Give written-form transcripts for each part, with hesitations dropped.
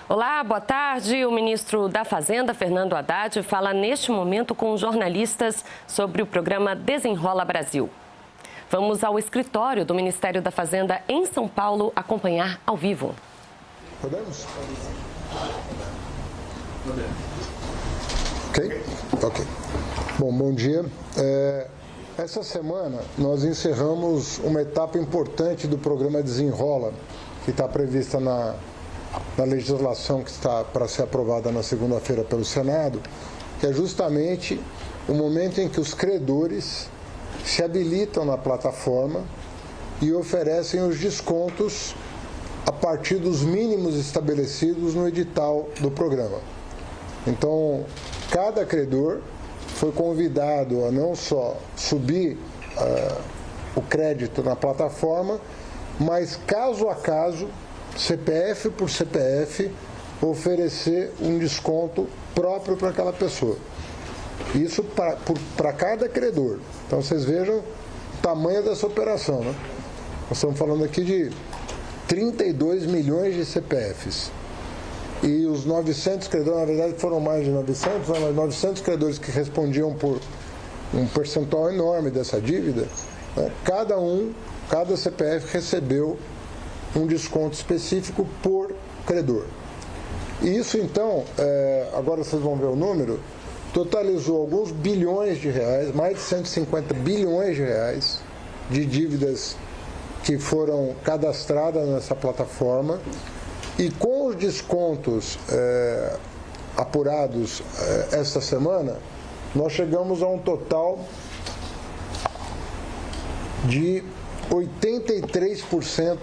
Olá, boa tarde. O ministro da Fazenda, Fernando Haddad, fala neste momento com jornalistas sobre o programa Desenrola Brasil. Vamos ao escritório do Ministério da Fazenda em São Paulo acompanhar ao vivo. Podemos? Ok. Bom dia. Essa semana nós encerramos uma etapa importante do programa Desenrola, que está prevista na legislação que está para ser aprovada na segunda-feira pelo Senado, que é justamente o momento em que os credores se habilitam na plataforma e oferecem os descontos a partir dos mínimos estabelecidos no edital do programa. Então, cada credor foi convidado a não só subir o crédito na plataforma, mas caso a caso, CPF por CPF, oferecer um desconto próprio para aquela pessoa. Isso para cada credor. Então, vocês vejam o tamanho dessa operação, né? Nós estamos falando aqui de 32 milhões de CPFs. E os 900 credores, na verdade foram mais de 900, mas 900 credores que respondiam por um percentual enorme dessa dívida, né? Cada CPF recebeu um desconto específico por credor. E isso, então, agora vocês vão ver o número, totalizou alguns bilhões de reais, mais de 150 bilhões de reais de dívidas que foram cadastradas nessa plataforma. E com os descontos apurados esta semana, nós chegamos a um total de 83%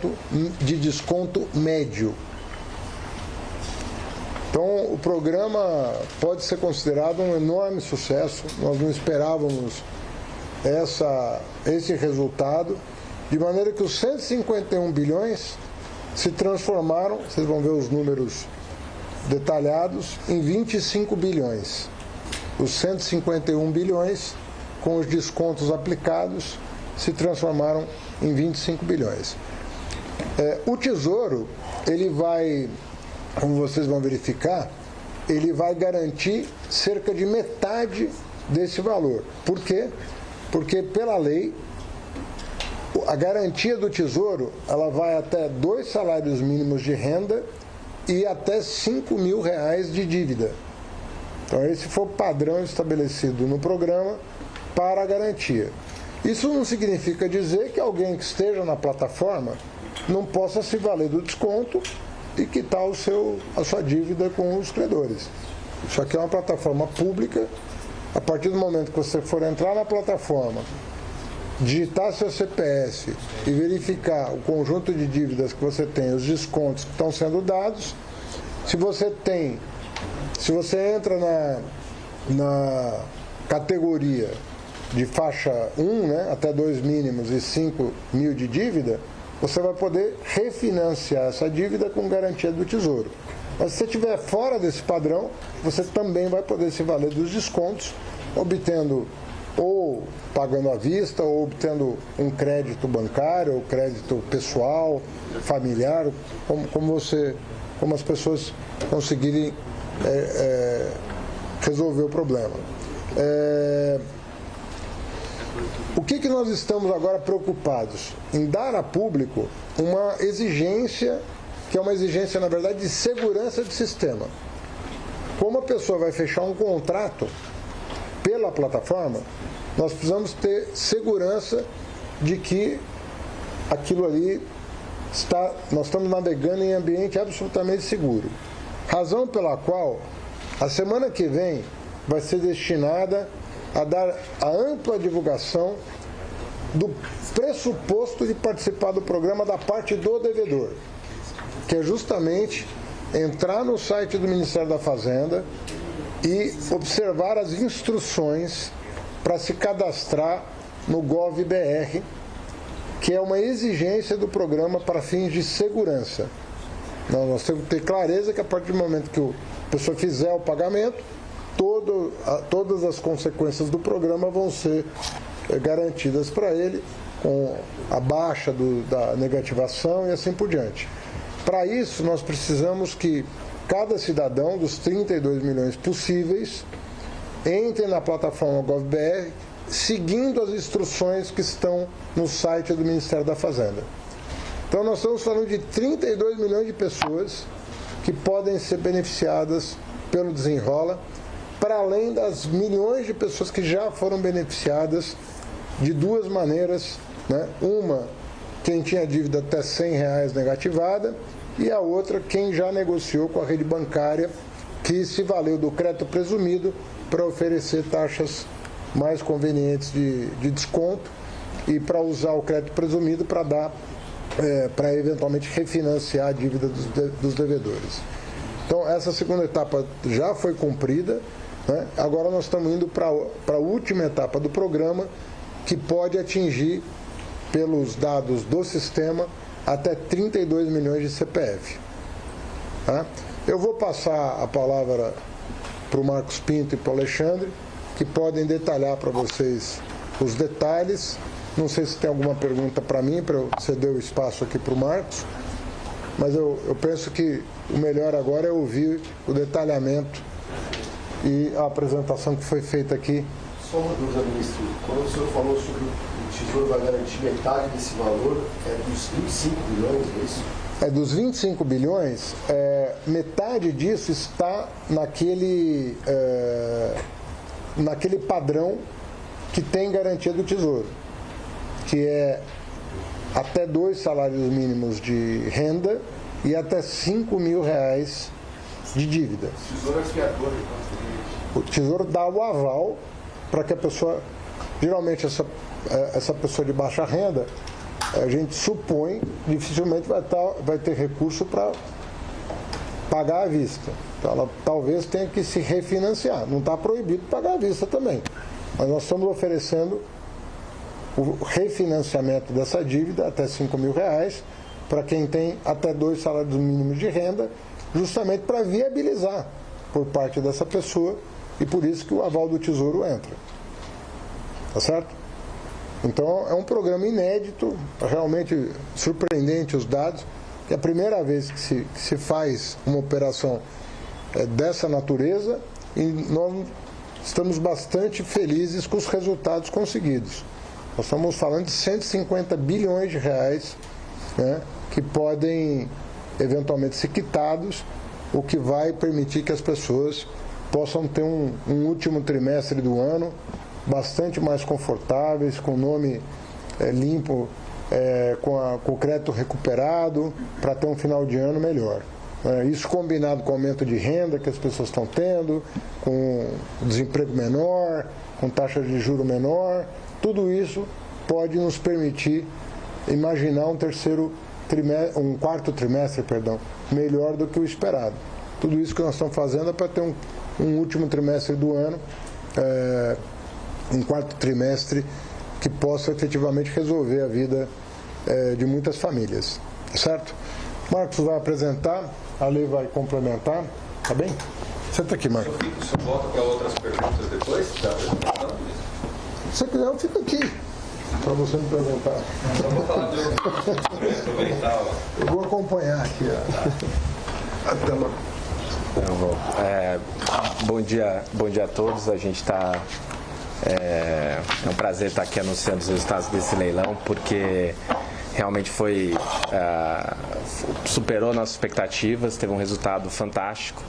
de desconto médio. Então, o programa pode ser considerado um enorme sucesso. Nós não esperávamos esse resultado, de maneira que os 151 bilhões se transformaram, vocês vão ver os números detalhados, em 25 bilhões. Os 151 bilhões, com os descontos aplicados, se transformaram em 25 bilhões. O Tesouro, ele vai, como vocês vão verificar, ele vai garantir cerca de metade desse valor. Por quê? Porque, pela lei, a garantia do Tesouro, ela vai até 2 salários mínimos de renda e até R$5 mil de dívida. Então, esse foi o padrão estabelecido no programa para a garantia. Isso não significa dizer que alguém que esteja na plataforma não possa se valer do desconto e quitar a sua dívida com os credores. Isso aqui é uma plataforma pública. A partir do momento que você for entrar na plataforma, digitar seu CPF e verificar o conjunto de dívidas que você tem, os descontos que estão sendo dados, se você entra na categoria de faixa 1, né, até 2 mínimos e 5 mil de dívida, você vai poder refinanciar essa dívida com garantia do Tesouro. Mas se você estiver fora desse padrão, você também vai poder se valer dos descontos, obtendo ou pagando à vista, ou obtendo um crédito bancário, ou crédito pessoal, familiar, como as pessoas conseguirem resolver o problema. O que nós estamos agora preocupados? Em dar a público uma exigência, que é uma exigência, na verdade, de segurança de sistema. Como a pessoa vai fechar um contrato pela plataforma, nós precisamos ter segurança de que aquilo ali nós estamos navegando em ambiente absolutamente seguro. Razão pela qual a semana que vem vai ser destinada a dar a ampla divulgação do pressuposto de participar do programa da parte do devedor, que é justamente entrar no site do Ministério da Fazenda e observar as instruções para se cadastrar no Gov.br, que é uma exigência do programa para fins de segurança. Nós temos que ter clareza que a partir do momento que a pessoa fizer o pagamento, todas as consequências do programa vão ser garantidas para ele, com a baixa da negativação e assim por diante. Para isso, nós precisamos que cada cidadão dos 32 milhões possíveis entre na plataforma GovBR seguindo as instruções que estão no site do Ministério da Fazenda. Então nós estamos falando de 32 milhões de pessoas que podem ser beneficiadas pelo Desenrola, para além das milhões de pessoas que já foram beneficiadas de duas maneiras, né? Uma, quem tinha dívida até R$100 negativada, e a outra, quem já negociou com a rede bancária, que se valeu do crédito presumido para oferecer taxas mais convenientes de desconto e para usar o crédito presumido para dar, para eventualmente refinanciar a dívida dos devedores. Então, essa segunda etapa já foi cumprida, né? Agora nós estamos indo para a última etapa do programa, que pode atingir, pelos dados do sistema, até 32 milhões de CPF. Tá? Eu vou passar a palavra para o Marcos Pinto e para o Alexandre, que podem detalhar para vocês os detalhes. Não sei se tem alguma pergunta para mim, para eu ceder o espaço aqui para o Marcos, mas eu penso que o melhor agora é ouvir o detalhamento e a apresentação que foi feita aqui. Só uma dúvida, ministro. Quando o senhor falou sobre o Tesouro vai garantir metade desse valor, é dos 25 bilhões, é isso? É dos 25 bilhões, metade disso está naquele padrão que tem garantia do Tesouro, que é até 2 salários mínimos de renda e até R$5 mil de dívida. O Tesouro é expiatório. O Tesouro dá o aval para que a pessoa, geralmente essa pessoa de baixa renda, a gente supõe, dificilmente vai ter recurso para pagar à vista. Então, ela talvez tenha que se refinanciar. Não está proibido pagar à vista também. Mas nós estamos oferecendo o refinanciamento dessa dívida até R$5 mil para quem tem até 2 salários mínimos de renda, justamente para viabilizar por parte dessa pessoa, e por isso que o aval do Tesouro entra. Tá certo? Então, é um programa inédito, realmente surpreendente os dados, que é a primeira vez que se faz uma operação dessa natureza, e nós estamos bastante felizes com os resultados conseguidos. Nós estamos falando de R$150 bilhões, né, que podem eventualmente ser quitados, o que vai permitir que as pessoas possam ter um último trimestre do ano bastante mais confortáveis, com o nome limpo, com o crédito recuperado, para ter um final de ano melhor. Isso combinado com o aumento de renda que as pessoas estão tendo, com desemprego menor, com taxa de juro menor, tudo isso pode nos permitir imaginar um quarto trimestre, melhor do que o esperado. Tudo isso que nós estamos fazendo é para ter um último trimestre do ano, um quarto trimestre que possa efetivamente resolver a vida de muitas famílias. Certo? Marcos vai apresentar, a Lei vai complementar, tá bem? Senta aqui, Marcos. O senhor volta para outras perguntas depois da apresentação? Se você quiser, eu fico aqui para você me perguntar. Então, vou falar de aproveitar. Eu vou acompanhar aqui a tela. Bom dia a todos. A gente está... É um prazer estar aqui anunciando os resultados desse leilão, porque realmente superou nossas expectativas, teve um resultado fantástico.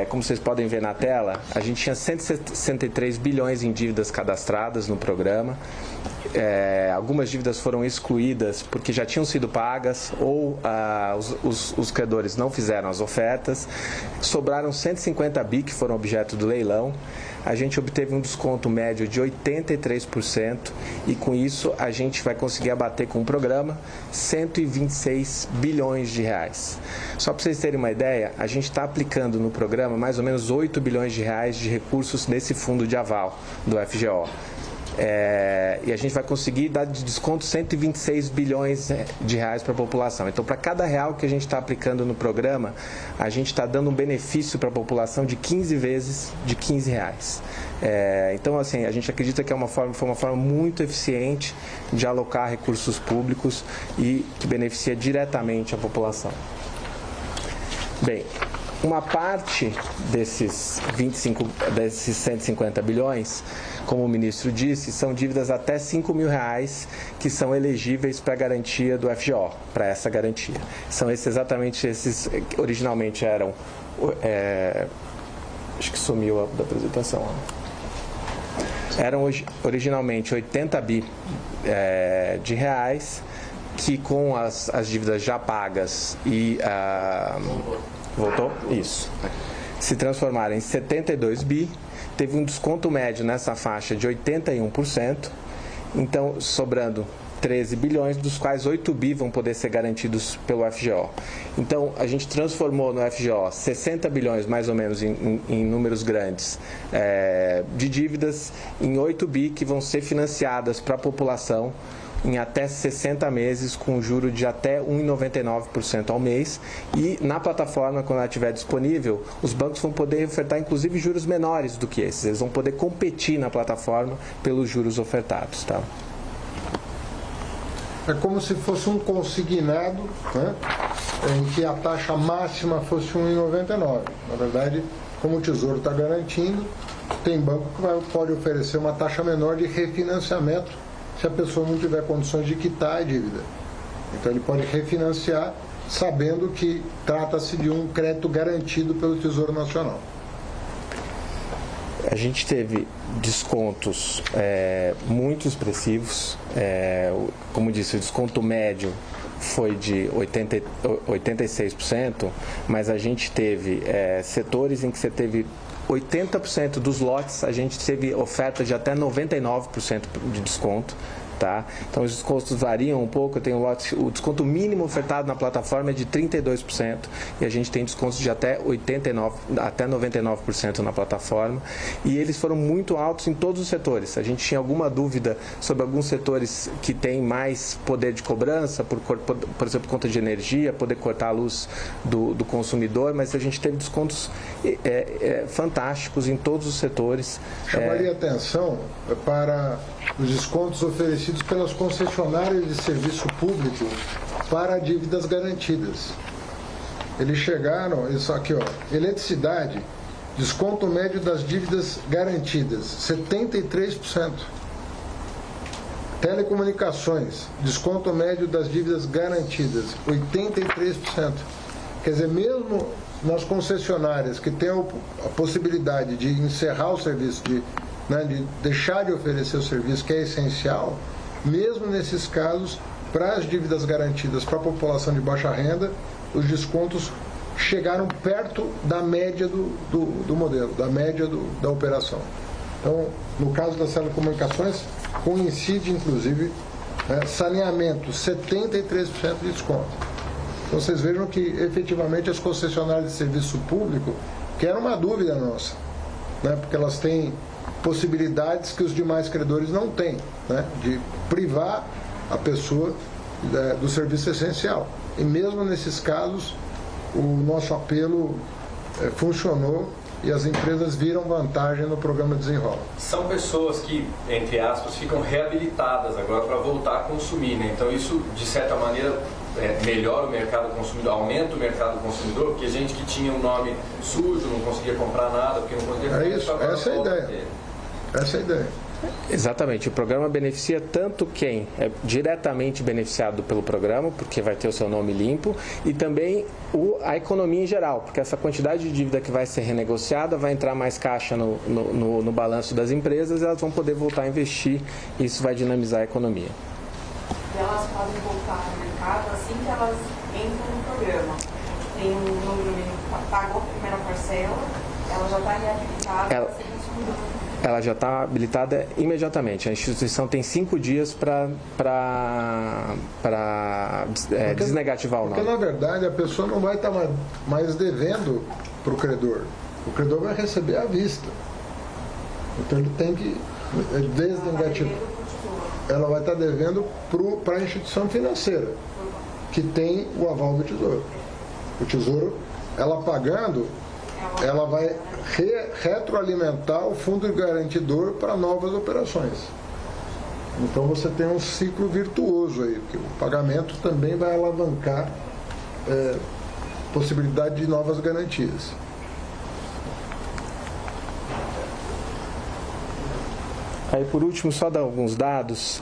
Como vocês podem ver na tela, a gente tinha 163 bilhões em dívidas cadastradas no programa. Algumas dívidas foram excluídas porque já tinham sido pagas ou os credores não fizeram as ofertas. Sobraram 150 bi que foram objeto do leilão. A gente obteve um desconto médio de 83% e com isso a gente vai conseguir abater com o programa 126 bilhões de reais. Só para vocês terem uma ideia, a gente está aplicando no programa mais ou menos 8 bilhões de reais de recursos desse fundo de aval do FGO. E a gente vai conseguir dar de desconto 126 bilhões de reais para a população. Então, para cada real que a gente está aplicando no programa, a gente está dando um benefício para a população de 15 vezes de 15 reais. Então, assim, a gente acredita que foi uma forma muito eficiente de alocar recursos públicos e que beneficia diretamente a população. Bem, uma parte desses 150 bilhões, como o ministro disse, são dívidas até R$5 mil que são elegíveis para a garantia do FGO, para essa garantia. São exatamente esses, originalmente eram, acho que sumiu da apresentação. Eram originalmente 80 bi de reais, que com as dívidas já pagas e... voltou? Isso. Se transformaram em 72 bi, teve um desconto médio nessa faixa de 81%, então sobrando 13 bilhões, dos quais 8 bi vão poder ser garantidos pelo FGO. Então, a gente transformou no FGO 60 bilhões, mais ou menos, em números grandes, de dívidas, em 8 bi que vão ser financiadas para a população em até 60 meses, com juro de até 1,99% ao mês. E na plataforma, quando ela estiver disponível, os bancos vão poder ofertar, inclusive, juros menores do que esses. Eles vão poder competir na plataforma pelos juros ofertados. Tá? É como se fosse um consignado, né, em que a taxa máxima fosse 1,99. Na verdade, como o Tesouro está garantindo, tem banco que pode oferecer uma taxa menor de refinanciamento se a pessoa não tiver condições de quitar a dívida. Então ele pode refinanciar sabendo que trata-se de um crédito garantido pelo Tesouro Nacional. A gente teve descontos muito expressivos. Como disse, o desconto médio foi de 86%, mas a gente teve setores em que você teve 80% dos lotes, a gente teve oferta de até 99% de desconto. Tá? Então os descontos variam um pouco. Tem o desconto mínimo ofertado na plataforma é de 32% e a gente tem descontos de até 99% na plataforma, e eles foram muito altos em todos os setores. A gente tinha alguma dúvida sobre alguns setores que têm mais poder de cobrança, por exemplo, conta de energia, poder cortar a luz do consumidor, mas a gente teve descontos fantásticos em todos os setores. Chamaria atenção para os descontos oferecidos pelas concessionárias de serviço público para dívidas garantidas. Eles chegaram, isso aqui, ó, eletricidade, desconto médio das dívidas garantidas, 73%. Telecomunicações, desconto médio das dívidas garantidas, 83%. Quer dizer, mesmo nas concessionárias que têm a possibilidade de encerrar o serviço, de deixar de oferecer o serviço, que é essencial, mesmo nesses casos, para as dívidas garantidas para a população de baixa renda, os descontos chegaram perto da média do modelo, da média da operação. Então, no caso das telecomunicações, coincide, inclusive, saneamento, 73% de desconto. Então, vocês vejam que, efetivamente, as concessionárias de serviço público, que era uma dúvida nossa, né, porque elas têm possibilidades que os demais credores não têm, né, de privar a pessoa do serviço essencial. E mesmo nesses casos, o nosso apelo funcionou e as empresas viram vantagem no programa Desenrola. São pessoas que, entre aspas, ficam reabilitadas agora para voltar a consumir, né? Então isso, de certa maneira, melhora o mercado consumidor, aumenta o mercado consumidor, porque gente que tinha um nome sujo, não conseguia comprar nada, porque não conseguia... Essa é a ideia. Essa é a ideia. Exatamente. O programa beneficia tanto quem é diretamente beneficiado pelo programa, porque vai ter o seu nome limpo, e também a economia em geral, porque essa quantidade de dívida que vai ser renegociada vai entrar mais caixa no balanço das empresas e elas vão poder voltar a investir, e isso vai dinamizar a economia. E elas podem voltar ao mercado assim que elas entram no programa. Tem um número mínimo, pagou a primeira parcela, ela já está reabilitada para ser consumidora. Ela já está habilitada imediatamente. A instituição tem 5 dias para desnegativar o nome. Porque, na verdade, a pessoa não vai estar mais devendo para o credor. O credor vai receber à vista. Então, ele tem que desnegativar. Ela vai estar devendo para a instituição financeira, que tem o aval do Tesouro. O Tesouro, ela pagando, ela vai retroalimentar o fundo garantidor para novas operações. Então você tem um ciclo virtuoso aí, porque o pagamento também vai alavancar possibilidade de novas garantias. Aí, por último, só dar alguns dados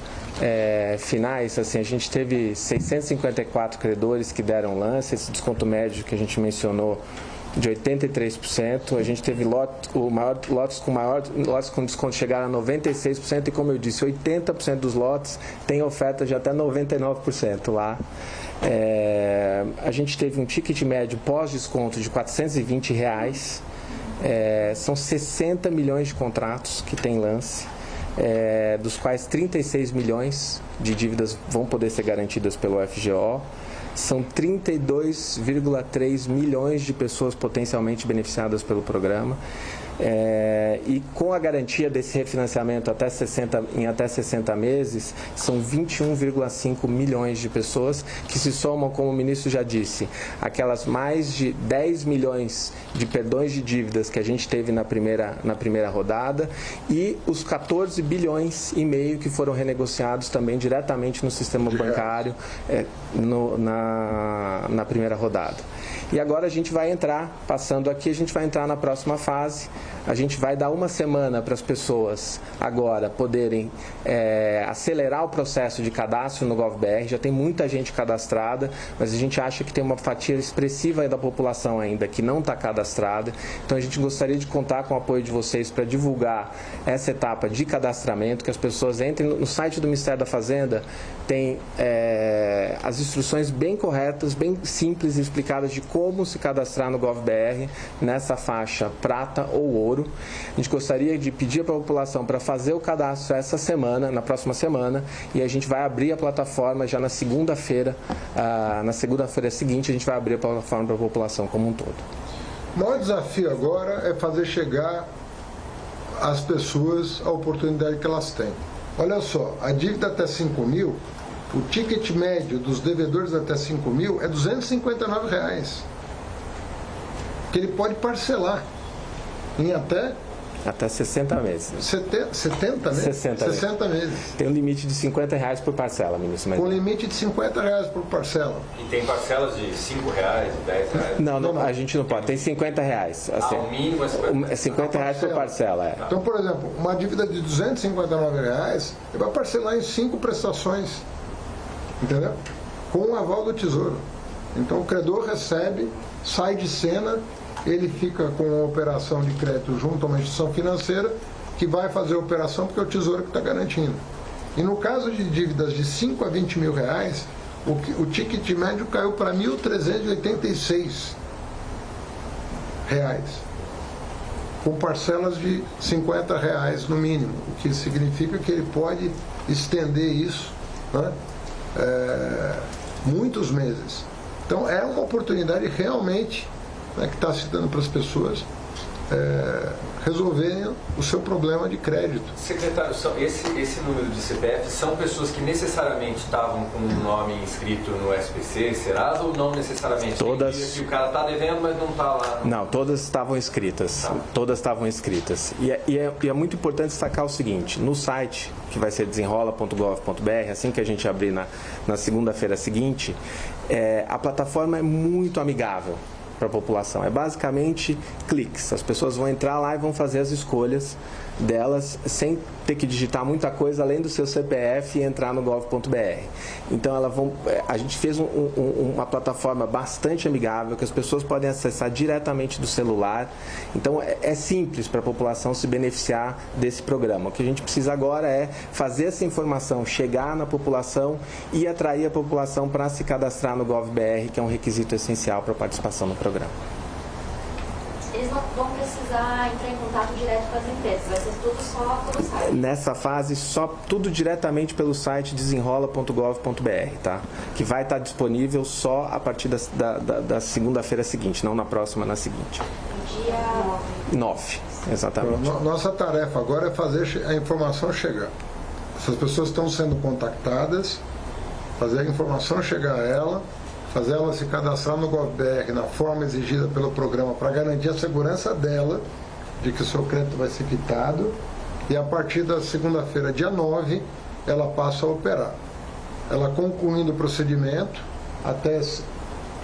finais. Assim, a gente teve 654 credores que deram lance, esse desconto médio que a gente mencionou de 83%. A gente teve lotes com desconto chegaram a 96% e, como eu disse, 80% dos lotes têm oferta de até 99% lá. A gente teve um ticket médio pós-desconto de R$ 420. São 60 milhões de contratos que tem lance. Dos quais 36 milhões de dívidas vão poder ser garantidas pelo FGO. São 32,3 milhões de pessoas potencialmente beneficiadas pelo programa. E com a garantia desse refinanciamento em até 60 meses, são 21,5 milhões de pessoas que se somam, como o ministro já disse, aquelas mais de 10 milhões de perdões de dívidas que a gente teve na primeira rodada e os 14 bilhões e meio que foram renegociados também diretamente no sistema bancário na primeira rodada. E agora a gente vai entrar, passando aqui, a gente vai entrar na próxima fase. A gente vai dar uma semana para as pessoas agora poderem acelerar o processo de cadastro no GovBR. Já tem muita gente cadastrada, mas a gente acha que tem uma fatia expressiva da população ainda que não está cadastrada. Então a gente gostaria de contar com o apoio de vocês para divulgar essa etapa de cadastramento, que as pessoas entrem no site do Ministério da Fazenda. Tem as instruções bem corretas, bem simples e explicadas de como se cadastrar no GovBR nessa faixa prata ou ouro. A gente gostaria de pedir para a população para fazer o cadastro essa semana, na próxima semana, e a gente vai abrir a plataforma já na segunda-feira. Na segunda-feira seguinte, a gente vai abrir a plataforma para a população como um todo. O maior desafio agora é fazer chegar às pessoas a oportunidade que elas têm. Olha só, a dívida até 5 mil, o ticket médio dos devedores até 5 mil é R$ 259, que ele pode parcelar em até 60 meses. 70 meses? 60 meses. Tem um limite de R$ 50 por parcela, ministro. Com limite de R$ 50 por parcela. E tem parcelas de R$ 5, de R$ 10? Não, a gente não pode. Tem R$ 50. Assim, o mínimo é R$ 50 por parcela. Então, por exemplo, uma dívida de R$ 259, ele vai parcelar em 5 prestações. Entendeu? Com o aval do Tesouro. Então o credor recebe, sai de cena, ele fica com uma operação de crédito junto a uma instituição financeira que vai fazer a operação porque é o Tesouro que está garantindo. E no caso de dívidas de 5 a 20 mil reais, o ticket médio caiu para R$ 1.386, com parcelas de R$ 50 no mínimo, o que significa que ele pode estender isso, né? Muitos meses. Então é uma oportunidade realmente, né, que está se dando para as pessoas resolverem o seu problema de crédito. Secretário, esse número de CPF são pessoas que necessariamente estavam com o nome inscrito no SPC, Serasa, ou não necessariamente? Todas. Tem dia que o cara está devendo, mas não está lá. Não, todas estavam inscritas. Tá. Todas estavam inscritas. E é muito importante destacar o seguinte: no site, que vai ser desenrola.gov.br, assim que a gente abrir na segunda-feira seguinte, a plataforma é muito amigável para a população. É basicamente cliques. As pessoas vão entrar lá e vão fazer as escolhas delas sem ter que digitar muita coisa além do seu CPF e entrar no gov.br. Então a gente fez uma plataforma bastante amigável que as pessoas podem acessar diretamente do celular. Então é simples para a população se beneficiar desse programa. O que a gente precisa agora é fazer essa informação chegar na população e atrair a população para se cadastrar no GovBR, que é um requisito essencial para a participação no programa. Eles não vão precisar entrar em contato direto com as empresas, vai ser tudo só pelo site. Nessa fase, só tudo diretamente pelo site desenrola.gov.br, tá? Que vai estar disponível só a partir da segunda-feira seguinte, não na próxima, na seguinte. Dia 9, exatamente. Nossa tarefa agora é fazer a informação chegar. Essas pessoas estão sendo contactadas, fazer a informação chegar a ela, fazer ela se cadastrar no GovBR na forma exigida pelo programa para garantir a segurança dela de que o seu crédito vai ser quitado, e a partir da segunda-feira, dia 9, ela passa a operar. Ela concluindo o procedimento, até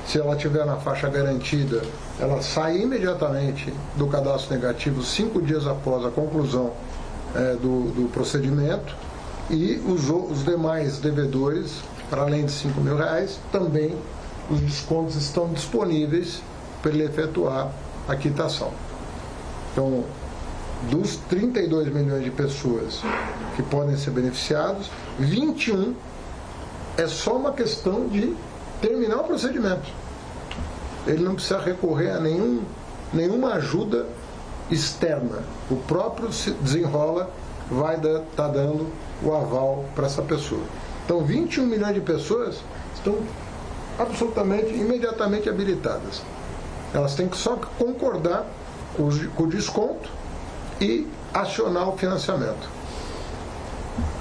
se ela estiver na faixa garantida, ela sai imediatamente do cadastro negativo 5 dias após a conclusão do procedimento, e os demais devedores, para além de R$5.000, também os descontos estão disponíveis para ele efetuar a quitação. Então, dos 32 milhões de pessoas que podem ser beneficiados, 21 é só uma questão de terminar o procedimento. Ele não precisa recorrer a nenhuma ajuda externa. O próprio Desenrola vai estar dando o aval para essa pessoa. Então, 21 milhões de pessoas estão absolutamente, imediatamente habilitadas. Elas têm que só concordar com o desconto e acionar o financiamento.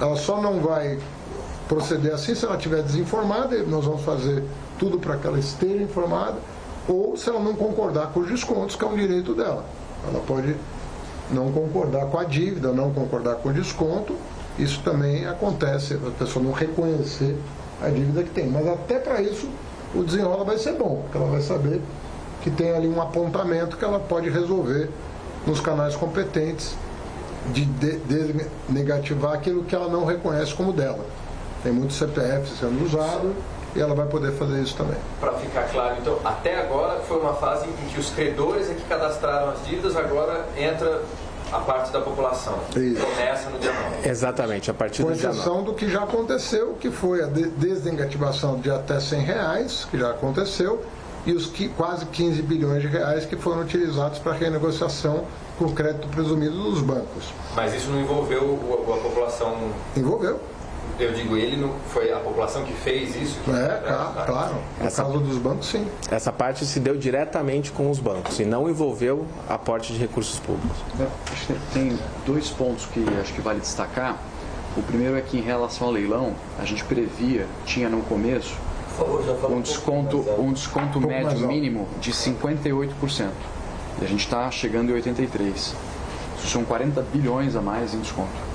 Ela só não vai proceder assim se ela estiver desinformada, e nós vamos fazer tudo para que ela esteja informada, ou se ela não concordar com os descontos, que é um direito dela. Ela pode não concordar com a dívida, não concordar com o desconto, isso também acontece, a pessoa não reconhecer a dívida que tem. Mas até para isso o Desenrola vai ser bom, porque ela vai saber que tem ali um apontamento que ela pode resolver nos canais competentes de negativar aquilo que ela não reconhece como dela. Tem muitos CPFs sendo usados e ela vai poder fazer isso também. Para ficar claro, então, até agora foi uma fase em que os credores é que cadastraram as dívidas, agora entra a parte da população. Isso. Começa no dia 9. Exatamente, a partir do dia 9. Com exceção do que já aconteceu, que foi a desnegativação de até R$100, que já aconteceu, e os quase 15 bilhões de reais que foram utilizados para renegociação com o crédito presumido dos bancos. Mas isso não envolveu a população? Envolveu. Eu digo, ele não foi a população que fez isso? Claro. No caso dos bancos, sim. Essa parte se deu diretamente com os bancos e não envolveu aporte de recursos públicos. Acho que tem 2 pontos que acho que vale destacar. O primeiro é que, em relação ao leilão, a gente tinha no começo, um desconto médio mínimo de 58%. E a gente está chegando em 83%. Isso são 40 bilhões a mais em desconto.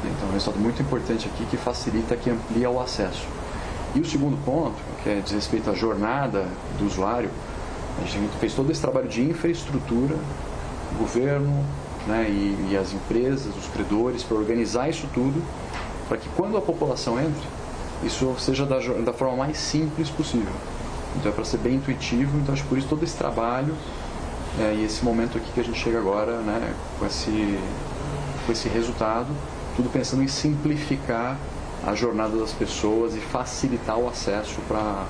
Então, é um resultado muito importante aqui que facilita, que amplia o acesso. E o segundo ponto, que é diz respeito à jornada do usuário, a gente fez todo esse trabalho de infraestrutura, o governo, né, e as empresas, os credores, para organizar isso tudo, para que quando a população entre, isso seja da forma mais simples possível. Então é para ser bem intuitivo, então acho que por isso todo esse trabalho e esse momento aqui que a gente chega agora, né, com esse resultado, tudo pensando em simplificar a jornada das pessoas e facilitar o acesso para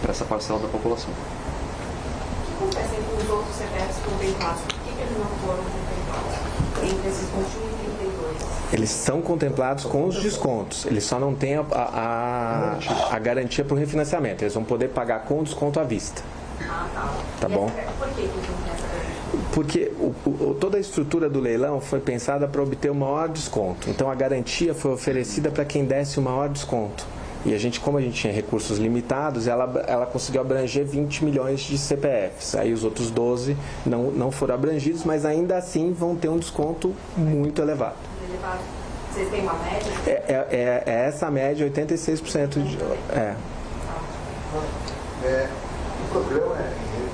essa parcela da população. O que acontece com os outros CPFs contemplados? Por que eles não foram contemplados entre esses 21 e 32? Eles são contemplados com os descontos, eles só não têm a garantia para o refinanciamento. Eles vão poder pagar com desconto à vista. Tá bom? Por que não tem essa garantia? Porque toda a estrutura do leilão foi pensada para obter o maior desconto. Então a garantia foi oferecida para quem desse o maior desconto. E como a gente tinha recursos limitados, ela conseguiu abranger 20 milhões de CPFs. Aí os outros 12 não foram abrangidos, mas ainda assim vão ter um desconto muito elevado. Vocês têm uma média? É essa média, 86%. O programa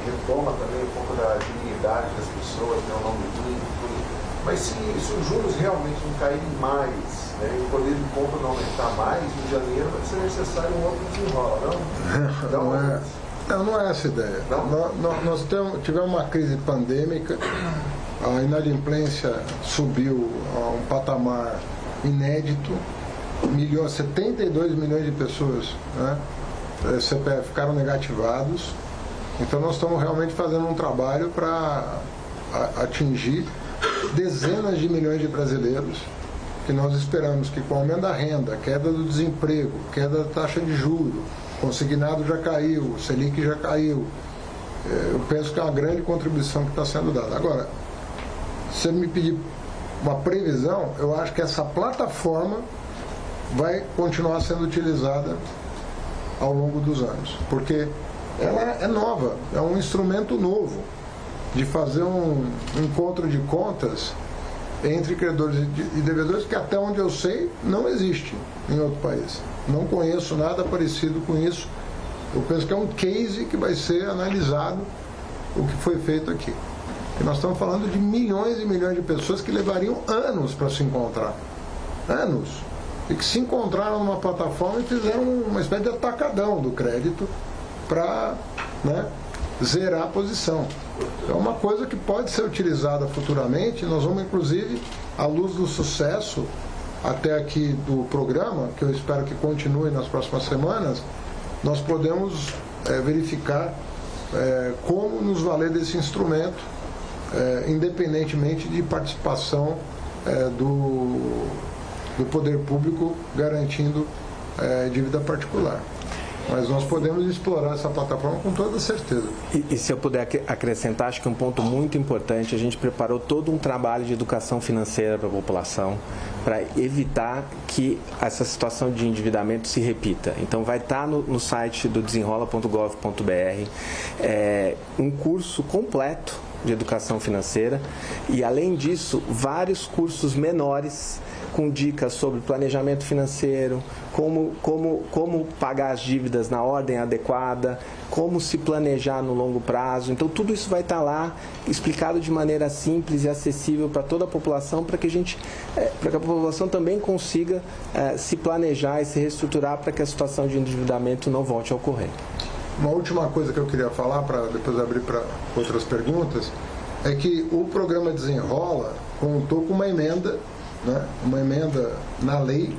retoma também um pouco da dignidade das pessoas, né, o nome mínimo, tudo. Mas se os juros realmente não caírem mais, né, e o poder de compra não aumentar mais, em janeiro vai ser necessário um outro Desenrola, não? Não é essa a ideia. Nós tivemos uma crise pandêmica, a inadimplência subiu a um patamar inédito, 72 milhões de pessoas, né, CPF ficaram negativados. Então nós estamos realmente fazendo um trabalho para atingir dezenas de milhões de brasileiros, que nós esperamos que com o aumento da renda, queda do desemprego, queda da taxa de juros, consignado já caiu, o Selic já caiu, eu penso que é uma grande contribuição que está sendo dada. Agora, se você me pedir uma previsão, eu acho que essa plataforma vai continuar sendo utilizada ao longo dos anos, porque ela é nova, é um instrumento novo de fazer um encontro de contas entre credores e devedores que, até onde eu sei, não existe em outro país. Não conheço nada parecido com isso Eu penso que é um case que vai ser analisado o que foi feito aqui. E nós estamos falando de milhões e milhões de pessoas que levariam anos para se encontrar. Anos. E que se encontraram numa plataforma e fizeram uma espécie de atacadão do crédito para, né, zerar a posição. É uma coisa que pode ser utilizada futuramente. Nós vamos, inclusive, à luz do sucesso até aqui do programa, que eu espero que continue nas próximas semanas, nós podemos verificar como nos valer desse instrumento, independentemente de participação do poder público garantindo dívida particular. Mas nós podemos explorar essa plataforma com toda certeza. E se eu puder acrescentar, acho que um ponto muito importante, a gente preparou todo um trabalho de educação financeira para a população, para evitar que essa situação de endividamento se repita. Então vai estar no site do desenrola.gov.br um curso completo de educação financeira e, além disso, vários cursos menores com dicas sobre planejamento financeiro, como pagar as dívidas na ordem adequada, como se planejar no longo prazo. Então tudo isso vai estar lá explicado de maneira simples e acessível para toda a população, para que a população também consiga se planejar e se reestruturar para que a situação de endividamento não volte a ocorrer. Uma última coisa que eu queria falar, para depois abrir para outras perguntas, é que o programa Desenrola contou com uma emenda, né, uma emenda na lei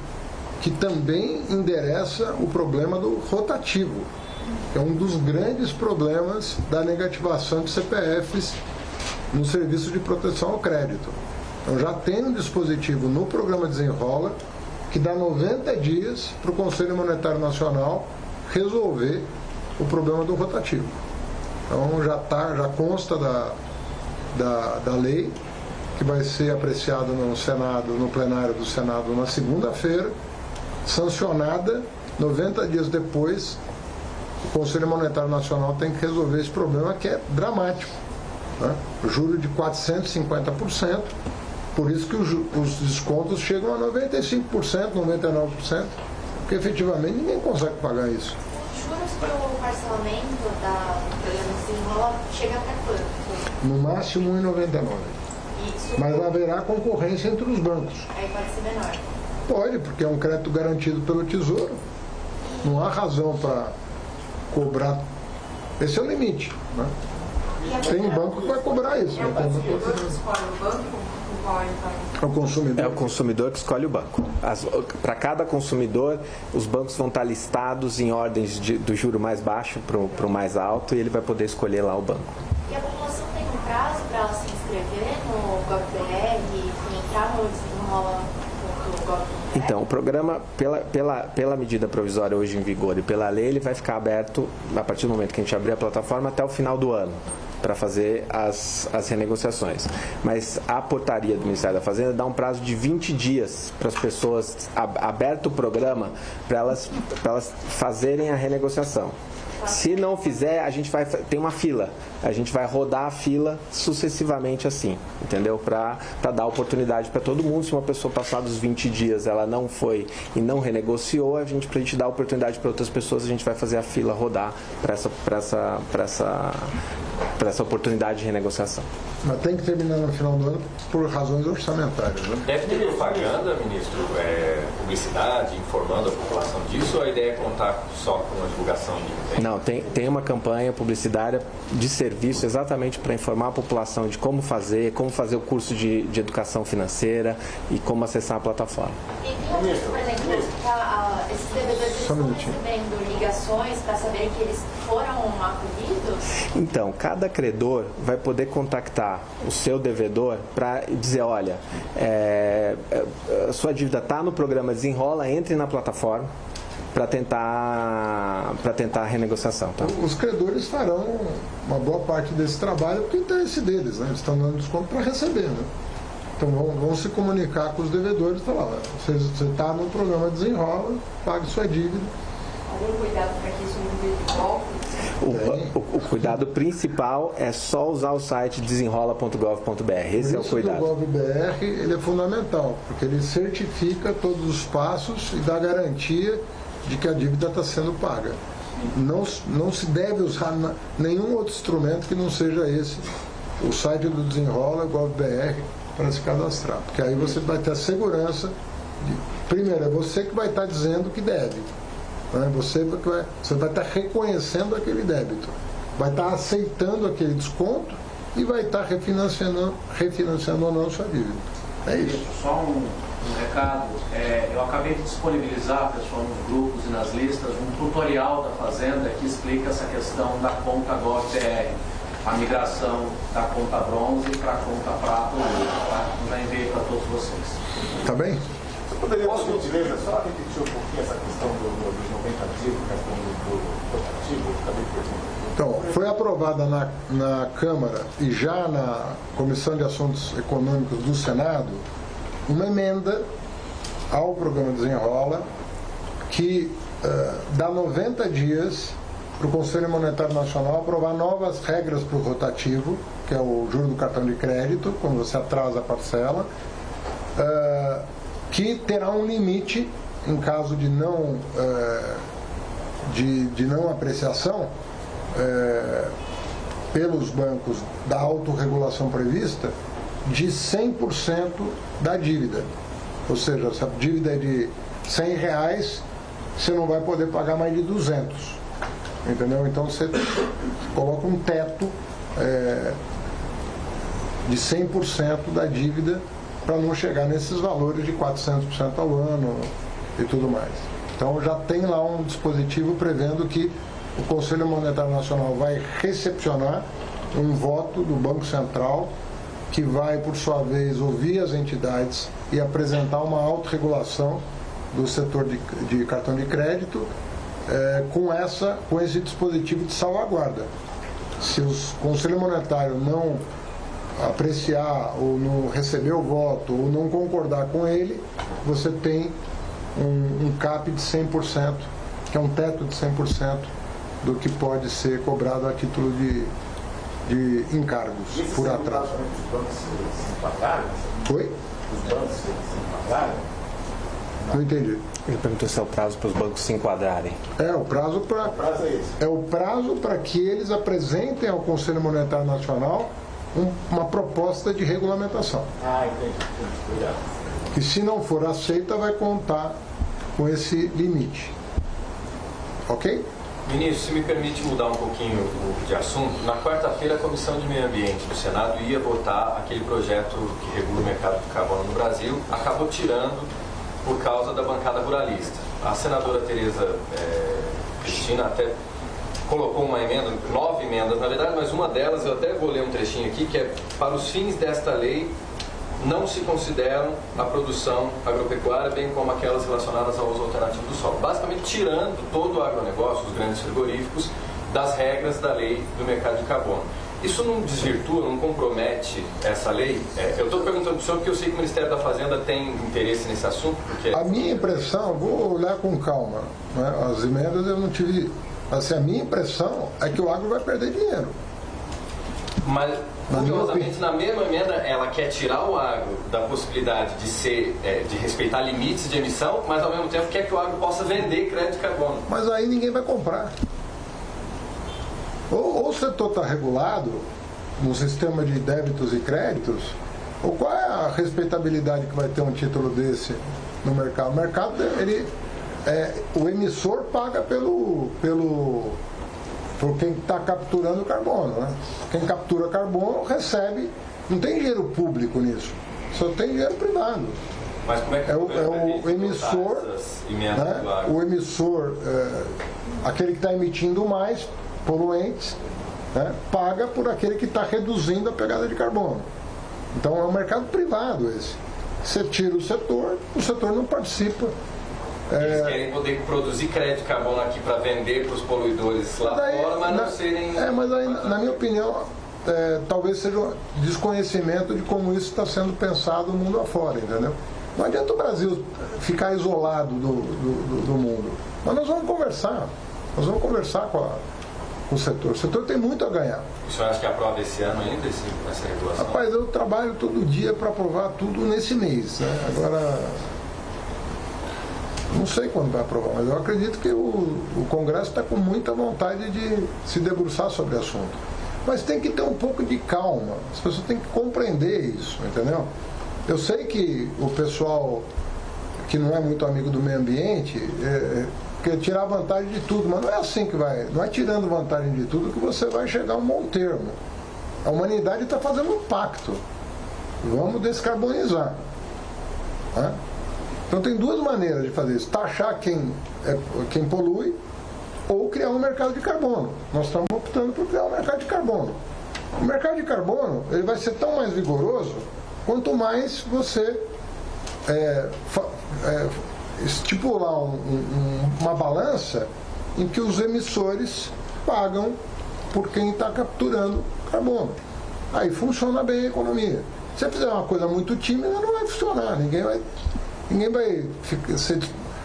que também endereça o problema do rotativo, que é um dos grandes problemas da negativação de CPFs no Serviço de Proteção ao Crédito. Então já tem um dispositivo no programa Desenrola que dá 90 dias para o Conselho Monetário Nacional resolver o problema do rotativo. Então já consta da lei, que vai ser apreciado no Senado, no plenário do Senado na segunda-feira, sancionada. 90 dias depois, o Conselho Monetário Nacional tem que resolver esse problema, que é dramático, né? Juro de 450%, por isso que os descontos chegam a 95%, 99%, porque efetivamente ninguém consegue pagar isso. Os juros para o parcelamento do programa Desenrola chega até quanto? No máximo 1,99%. Mas haverá concorrência entre os bancos. Aí pode ser menor. Pode, porque é um crédito garantido pelo Tesouro. Não há razão para cobrar. Esse é o limite, né? Tem banco que vai cobrar isso. É o consumidor que escolhe o banco com qual ele vai? É o consumidor. É o consumidor que escolhe o banco. Para cada consumidor, os bancos vão estar listados em ordens do juro mais baixo para o mais alto, e ele vai poder escolher lá o banco. E a população tem um prazo para ela se inscrever no GovBR e entrar no desenrola.gov.br? Então, o programa, pela medida provisória hoje em vigor e pela lei, ele vai ficar aberto a partir do momento que a gente abrir a plataforma até o final do ano, para fazer as renegociações. Mas a portaria do Ministério da Fazenda dá um prazo de 20 dias para as pessoas, aberto o programa, para elas fazerem a renegociação. Se não fizer, a gente vai tem uma fila. A gente vai rodar a fila sucessivamente assim, entendeu? Para dar oportunidade para todo mundo. Se uma pessoa passar dos 20 dias, ela não foi e não renegociou, para a gente dar oportunidade para outras pessoas, a gente vai fazer a fila rodar para essa oportunidade de renegociação. Mas tem que terminar no final do ano por razões orçamentárias, né? Deve ter propaganda, ministro, publicidade, informando a população disso, ou a ideia é contar só com a divulgação de... Não, tem uma campanha publicitária de serviço exatamente para informar a população de como fazer o curso de educação financeira e como acessar a plataforma. E tem, por exemplo, esses devedores estão recebendo ligações para saberem que eles foram acolhidos? Então, cada credor vai poder contactar o seu devedor para dizer, olha, a sua dívida está no programa Desenrola, entre na plataforma para tentar a renegociação. Tá? Os credores farão uma boa parte desse trabalho porque é interesse deles, né? Eles estão dando desconto para receber, né? Então vão se comunicar com os devedores e falar, você está no programa Desenrola, pague sua dívida. Algum cuidado para que isso não vire golpe? O cuidado principal é só usar o site desenrola.gov.br. Esse é o cuidado. O GovBR ele é fundamental, porque ele certifica todos os passos e dá garantia de que a dívida está sendo paga. não se deve usar nenhum outro instrumento que não seja esse, o site do Desenrola, Gov.br, para se cadastrar. Porque aí você vai ter a segurança de, primeiro, é você que vai estar dizendo que deve. Né? Você vai estar reconhecendo aquele débito, vai estar aceitando aquele desconto e vai estar refinanciando ou não sua dívida. É isso. Só um recado. Eu acabei de disponibilizar, pessoal, nos grupos e nas listas, um tutorial da Fazenda que explica essa questão da conta Gov.br, a migração da conta bronze para a conta prata ou ouro. Tá? Já enviei para todos vocês. Tá bem? Você poderia, por gentileza, só repetir um pouquinho essa questão dos 90 dias, questão do rotativo? Acabei de perguntar. Então, foi aprovada na Câmara e já na Comissão de Assuntos Econômicos do Senado uma emenda ao programa Desenrola que dá 90 dias para o Conselho Monetário Nacional aprovar novas regras para o rotativo, que é o juro do cartão de crédito, quando você atrasa a parcela, que terá um limite em caso de não apreciação pelos bancos da autorregulação prevista de 100% da dívida. Ou seja, se a dívida é de R$100, você não vai poder pagar mais de 200. Entendeu? Então você coloca um teto de 100% da dívida para não chegar nesses valores de 400% ao ano e tudo mais. Então já tem lá um dispositivo prevendo que o Conselho Monetário Nacional vai recepcionar um voto do Banco Central que vai, por sua vez, ouvir as entidades e apresentar uma autorregulação do setor de cartão de crédito com esse dispositivo de salvaguarda. Se o Conselho Monetário não apreciar ou não receber o voto ou não concordar com ele, você tem um cap de 100%, que é um teto de 100% do que pode ser cobrado a título de encargos por atraso. Os bancos se pagarem? Oi? Os bancos se pagarem? Não entendi. Ele perguntou se é o prazo para os bancos se enquadrarem. O prazo para... O prazo é esse? É o prazo para que eles apresentem ao Conselho Monetário Nacional uma proposta de regulamentação. Entendi. Obrigado. Que, se não for aceita, vai contar com esse limite. Ok? Ministro, se me permite mudar um pouquinho de assunto, na quarta-feira a Comissão de Meio Ambiente do Senado ia votar aquele projeto que regula o mercado de carbono no Brasil, acabou tirando por causa da bancada ruralista. A senadora Tereza Cristina até colocou uma emenda, 9 emendas na verdade, mas uma delas, eu até vou ler um trechinho aqui, que é: para os fins desta lei não se consideram a produção agropecuária, bem como aquelas relacionadas ao uso alternativo do solo. Basicamente tirando todo o agronegócio, os grandes frigoríficos, das regras da lei do mercado de carbono. Isso não desvirtua, não compromete essa lei? Eu estou perguntando para o senhor porque eu sei que o Ministério da Fazenda tem interesse nesse assunto. Porque... A minha impressão, vou olhar com calma, né? As emendas eu não tive... Assim, a minha impressão é que o agro vai perder dinheiro. Mas, curiosamente, na mesma emenda, ela quer tirar o agro da possibilidade de respeitar limites de emissão, mas ao mesmo tempo quer que o agro possa vender crédito de carbono. Mas aí ninguém vai comprar. Ou o setor está regulado no sistema de débitos e créditos, ou qual é a respeitabilidade que vai ter um título desse no mercado? O mercado, o emissor paga por quem está capturando carbono, né? Quem captura carbono recebe, não tem dinheiro público nisso, só tem dinheiro privado. Mas como é que o emissor, né? O emissor, aquele que está emitindo mais poluentes, né? Paga por aquele que está reduzindo a pegada de carbono. Então é um mercado privado esse. Você tira o setor não participa. Eles querem poder produzir crédito de carbono aqui para vender para os poluidores lá fora, mas não serem... Mas aí, na minha opinião, talvez seja um desconhecimento de como isso está sendo pensado no mundo afora, entendeu? Não adianta o Brasil ficar isolado do mundo. Mas nós vamos conversar. Nós vamos conversar com o setor. O setor tem muito a ganhar. O senhor acha que aprova esse ano ainda essa regulação? Rapaz, eu trabalho todo dia para aprovar tudo nesse mês, né? Agora... Não sei quando vai aprovar, mas eu acredito que o Congresso está com muita vontade de se debruçar sobre o assunto. Mas tem que ter um pouco de calma, as pessoas têm que compreender isso, entendeu? Eu sei que o pessoal que não é muito amigo do meio ambiente quer tirar vantagem de tudo, mas não é assim que vai, não é tirando vantagem de tudo que você vai chegar a um bom termo. A humanidade está fazendo um pacto, vamos descarbonizar, né? Então tem duas maneiras de fazer isso: taxar quem polui ou criar um mercado de carbono. Nós estamos optando por criar um mercado de carbono. O mercado de carbono ele vai ser tão mais vigoroso quanto mais você estipular uma balança em que os emissores pagam por quem está capturando carbono. Aí funciona bem a economia. Se você fizer uma coisa muito tímida, não vai funcionar. Ninguém vai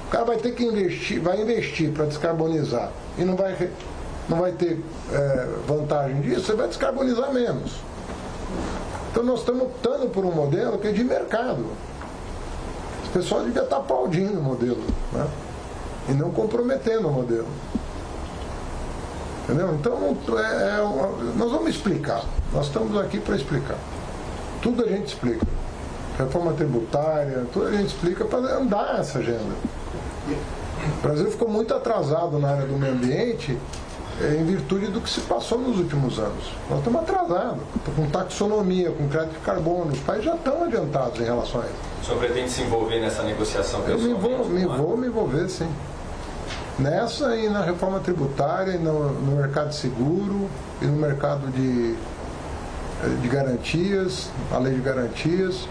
o cara vai ter que investir para descarbonizar e não vai ter vantagem disso, você vai descarbonizar menos. Então nós estamos optando por um modelo que é de mercado. As pessoas deviam estar aplaudindo o modelo, né? E não comprometendo o modelo. Entendeu? Então nós vamos explicar. Nós estamos aqui para explicar. Tudo a gente explica. Reforma tributária, tudo a gente explica para andar essa agenda. O Brasil ficou muito atrasado na área do meio ambiente em virtude do que se passou nos últimos anos. Nós estamos atrasados, com taxonomia, com crédito de carbono. Os países já estão adiantados em relação a isso. O senhor pretende se envolver nessa negociação pessoalmente? Eu vou me envolver, sim. Nessa e na reforma tributária, e no mercado seguro, e no mercado de garantias, a lei de garantias.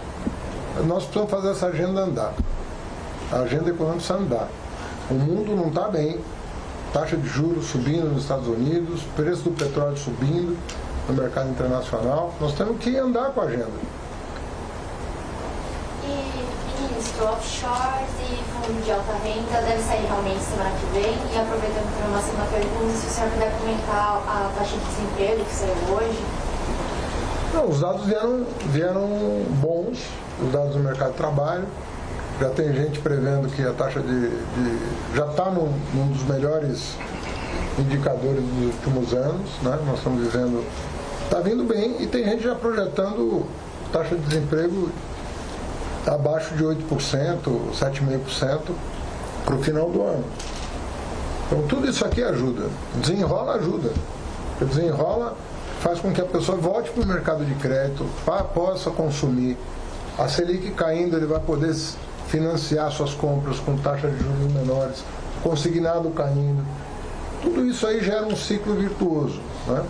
Nós precisamos fazer essa agenda andar. A agenda econômica precisa andar. O mundo não está bem. Taxa de juros subindo nos Estados Unidos, preço do petróleo subindo no mercado internacional. Nós temos que andar com a agenda. E, ministro, offshores e fundo de alta renda deve sair realmente semana que vem. E aproveitando para uma segunda pergunta, se o senhor puder comentar a taxa de desemprego que saiu hoje. Não, os dados vieram bons, os dados do mercado de trabalho. Já tem gente prevendo que a taxa já está num dos melhores indicadores dos últimos anos, né? Nós estamos vivendo, está vindo bem, e tem gente já projetando taxa de desemprego abaixo de 8%, 7,5% para o final do ano. Então tudo isso aqui ajuda. Desenrola ajuda. Desenrola faz com que a pessoa volte para o mercado de crédito, possa consumir. A Selic caindo, ele vai poder financiar suas compras com taxa de juros menores, consignado caindo. Tudo isso aí gera um ciclo virtuoso, né?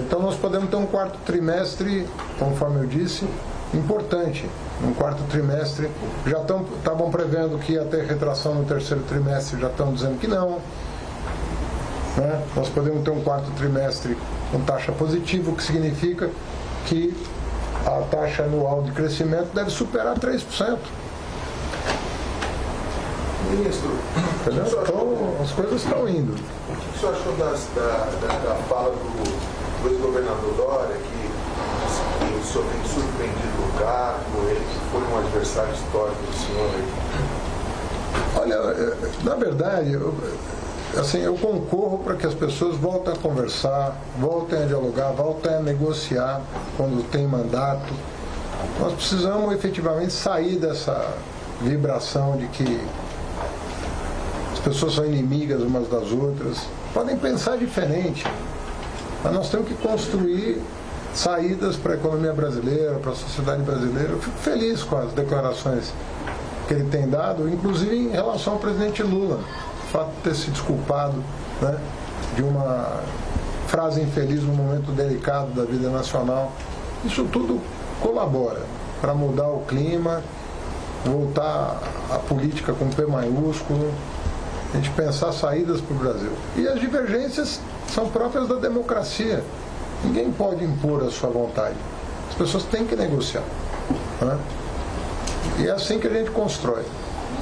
Então nós podemos ter um quarto trimestre, conforme eu disse, importante. Um quarto trimestre, já estavam prevendo que ia ter retração no terceiro trimestre, já estão dizendo que não, né? Nós podemos ter um quarto trimestre com taxa positiva, o que significa que a taxa anual de crescimento deve superar 3%. Ministro, entendeu? Então as coisas estão indo. O que o senhor achou da fala do ex-governador Dória, que o senhor tem surpreendido no cargo, ele que foi um adversário histórico do senhor aí? Olha, na verdade, eu concorro para que as pessoas voltem a conversar, voltem a dialogar, voltem a negociar quando tem mandato. Nós precisamos efetivamente sair dessa vibração de que as pessoas são inimigas umas das outras. Podem pensar diferente, mas nós temos que construir saídas para a economia brasileira, para a sociedade brasileira. Eu fico feliz com as declarações que ele tem dado, inclusive em relação ao presidente Lula. O fato de ter se desculpado, né, de uma frase infeliz num momento delicado da vida nacional. Isso tudo colabora para mudar o clima, voltar à política com P maiúsculo, a gente pensar saídas para o Brasil. E as divergências são próprias da democracia. Ninguém pode impor a sua vontade. As pessoas têm que negociar, né? E é assim que a gente constrói.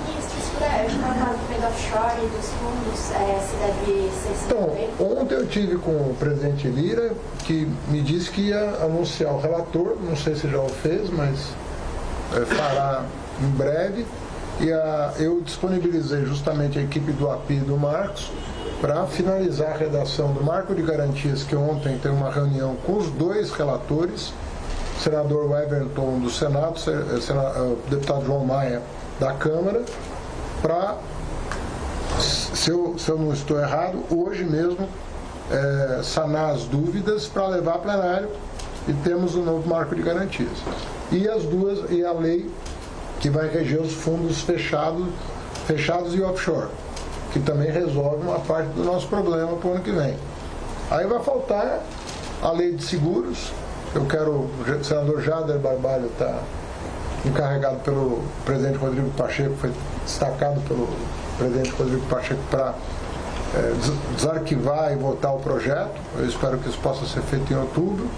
Ministro, se puder falar do offshore e dos fundos, se deve ser... Então, ontem eu tive com o presidente Lira, que me disse que ia anunciar o relator, não sei se já o fez, mas fará em breve, e eu disponibilizei justamente a equipe do API e do Marcos para finalizar a redação do marco de garantias, que ontem teve uma reunião com os dois relatores, o senador Everton do Senado, o deputado João Maia da Câmara, para, se eu não estou errado, hoje mesmo sanar as dúvidas para levar a plenário e temos um novo marco de garantias. E a lei que vai reger os fundos fechados e offshore, que também resolve uma parte do nosso problema para o ano que vem. Aí vai faltar a lei de seguros. O senador Jader Barbalho está encarregado pelo presidente Rodrigo Pacheco, foi destacado pelo presidente Rodrigo Pacheco para desarquivar e votar o projeto. Eu espero que isso possa ser feito em outubro.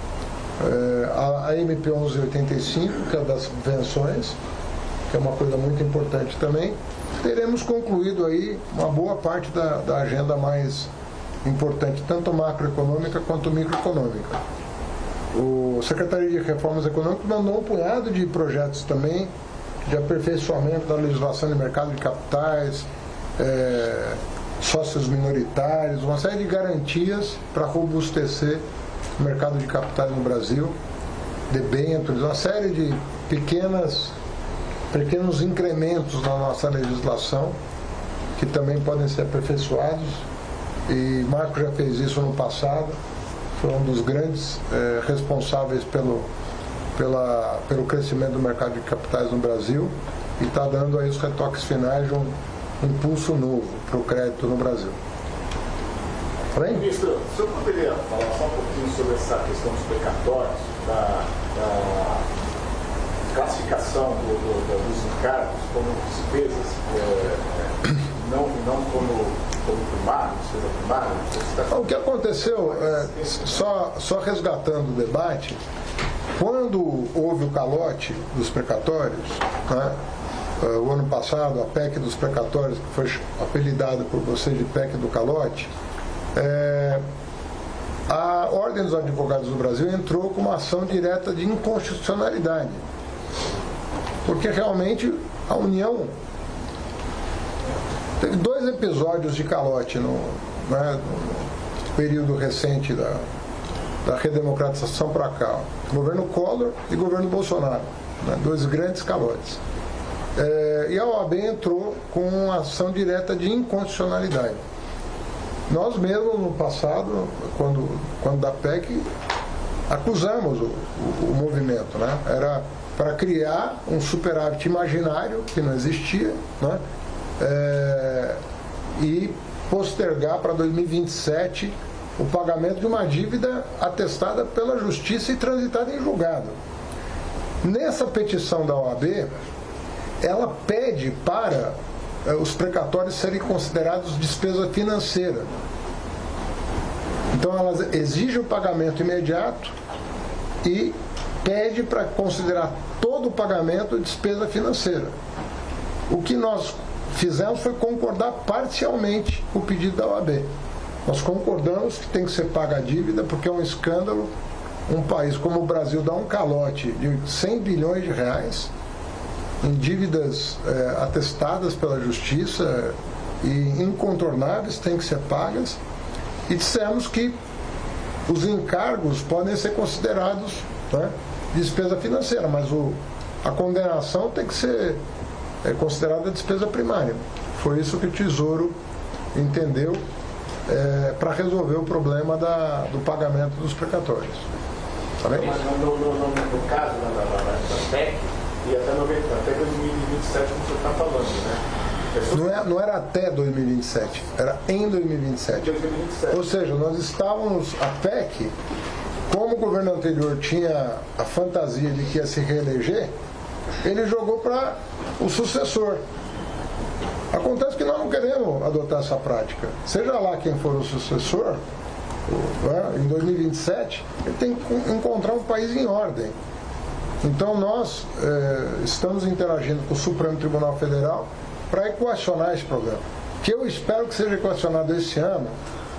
A MP 1185, que é das subvenções, que é uma coisa muito importante também. Teremos concluído aí uma boa parte da agenda mais importante, tanto macroeconômica quanto microeconômica. O Secretaria de Reformas Econômicas mandou um punhado de projetos também de aperfeiçoamento da legislação de mercado de capitais, sócios minoritários, uma série de garantias para robustecer o mercado de capitais no Brasil, debêntures, uma série de pequenos incrementos na nossa legislação que também podem ser aperfeiçoados, e Marco já fez isso no passado, foi um dos grandes responsáveis pelo crescimento do mercado de capitais no Brasil e está dando aí os retoques finais de um impulso novo para o crédito no Brasil. Bem? Ministro, o senhor poderia falar só um pouquinho sobre essa questão dos precatórios, da classificação dos encargos como despesas, não como primário, despesa primária? O que aconteceu, só resgatando o debate, quando houve o calote dos precatórios, né, o ano passado, a PEC dos precatórios, que foi apelidada por você de PEC do calote, a Ordem dos Advogados do Brasil entrou com uma ação direta de inconstitucionalidade, porque realmente a União teve 2 episódios de calote no período recente da redemocratização para cá, governo Collor e governo Bolsonaro, 2 grandes calotes. E a OAB entrou com uma ação direta de inconstitucionalidade. Nós mesmos, no passado, quando da PEC, acusamos o movimento, né? Era para criar um superávit imaginário, que não existia, né? E postergar para 2027 o pagamento de uma dívida atestada pela Justiça e transitada em julgado. Nessa petição da OAB, ela pede para os precatórios serem considerados despesa financeira. Então, ela exige o pagamento imediato e pede para considerar todo o pagamento despesa financeira. O que nós fizemos foi concordar parcialmente com o pedido da OAB. Nós concordamos que tem que ser paga a dívida, porque é um escândalo um país como o Brasil dar um calote de 100 bilhões de reais em dívidas atestadas pela Justiça e incontornáveis, têm que ser pagas, e dissemos que os encargos podem ser considerados, né, despesa financeira, mas a condenação tem que ser considerada despesa primária. Foi isso que o Tesouro entendeu para resolver o problema do pagamento dos precatórios. Tá bem? Mas no caso da PEC, e até 2027, como você está falando, né? Não era até 2027, era em 2027. 2027. Ou seja, nós estávamos, a PEC, como o governo anterior tinha a fantasia de que ia se reeleger, ele jogou para o sucessor. Acontece que nós não queremos adotar essa prática. Seja lá quem for o sucessor, em 2027, ele tem que encontrar um país em ordem. Então nós estamos interagindo com o Supremo Tribunal Federal para equacionar esse problema, que eu espero que seja equacionado esse ano,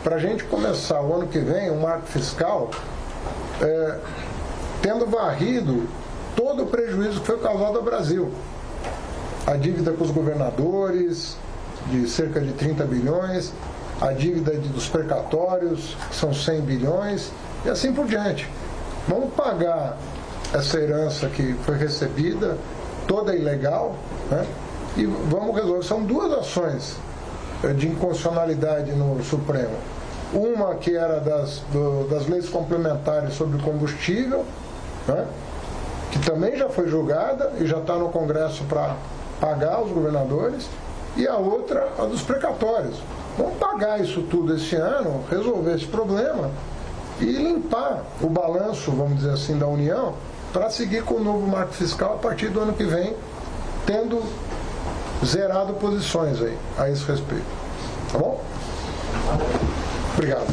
para a gente começar o ano que vem um marco fiscal tendo varrido todo o prejuízo que foi causado ao Brasil. a dívida com os governadores, de cerca de 30 bilhões, a dívida dos precatórios, que são 100 bilhões, e assim por diante. Vamos pagar essa herança que foi recebida, toda ilegal, né? E vamos resolver. São duas ações de inconstitucionalidade no Supremo. Uma que era das leis complementares sobre combustível, né? Que também já foi julgada e já está no Congresso para pagar os governadores, e a outra, a dos precatórios. Vamos pagar isso tudo esse ano, resolver esse problema e limpar o balanço, vamos dizer assim, da União, para seguir com o novo marco fiscal a partir do ano que vem, tendo zerado posições aí a esse respeito. Tá bom? Obrigado.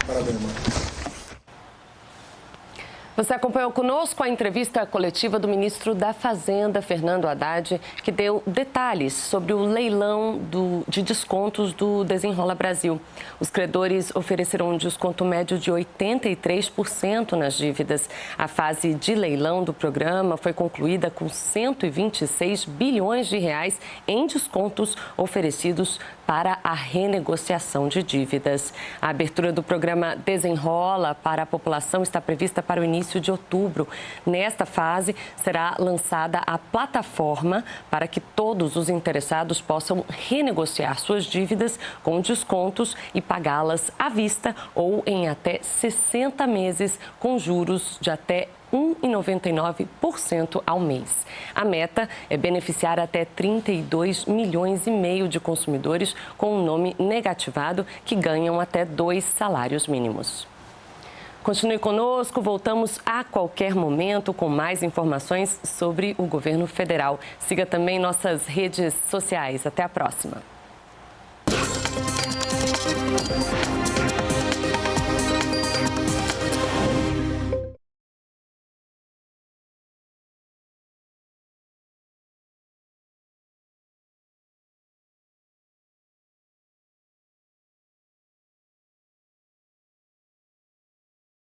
Parabéns, mãe. Você acompanhou conosco a entrevista coletiva do ministro da Fazenda, Fernando Haddad, que deu detalhes sobre o leilão de descontos do Desenrola Brasil. Os credores ofereceram um desconto médio de 83% nas dívidas. A fase de leilão do programa foi concluída com 126 bilhões de reais em descontos oferecidos para a renegociação de dívidas. A abertura do programa Desenrola para a população está prevista para o início de outubro. Nesta fase, será lançada a plataforma para que todos os interessados possam renegociar suas dívidas com descontos e pagá-las à vista ou em até 60 meses, com juros de até 1,99% ao mês. A meta é beneficiar até 32 milhões e meio de consumidores com um nome negativado que ganham até 2 salários mínimos. Continue conosco, voltamos a qualquer momento com mais informações sobre o governo federal. Siga também nossas redes sociais. Até a próxima.